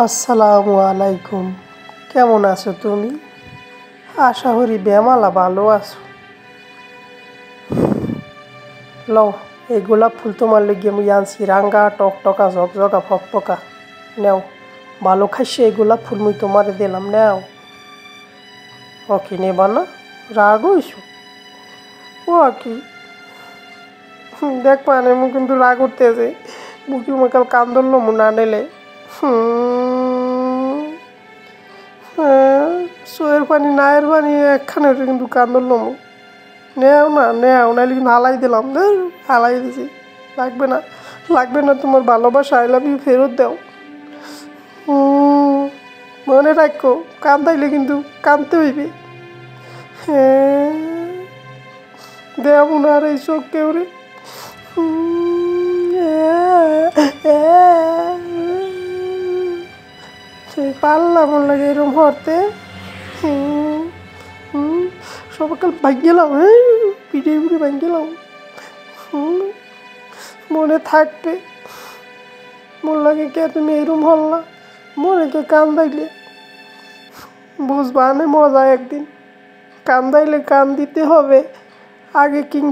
আসসালামু আলাইকুম। কেমন আছো তুমি? আশা করি বেমালা ভালো আছো। লও, এই গোলাপ ফুল তোমার লেগে মুই আনছি, রাঙ্গা টকটকা ঝকঝকা ফকফকা। নেও, ভালো খাইছে এই গোলাপ ফুল মুই তোমারে দিলাম, নেও। ওকে নেবা না? রাগ হইছো? ও কি দেখ পানে মু কিন্তু রাগ উঠতেছে, মুখি মুখাল কান্দল মু না নিলে। চোয়ের পানি নায়ের পানি একখানে কিন্তু কান্দল মু। নেও না, নেও, নাইলে কিন্তু হালাই দিলাম, হালাই দিছি। লাগবে না, লাগবে না, তোমার ভালোবাসা আই লাভ ইউ ফেরত দাও। মনে রাখো, কান্দাইলে কিন্তু কান্দতে হইবে। হ্যাঁ, দেব না আর এই চোখ কেউ রে। সেই পারলাম ওর লাগে এরম হরতে। সবাইকাল ভাগ গেলাম, পিঠে পিঠে ভাগ গেলাম। মনে থাকবে মোর লাগে কে তুমি এরম হল্লা, মনে কে কান্দাইলে বুঝবা না মজা একদিন। কান্দাইলে কান দিতে হবে আগে, কিং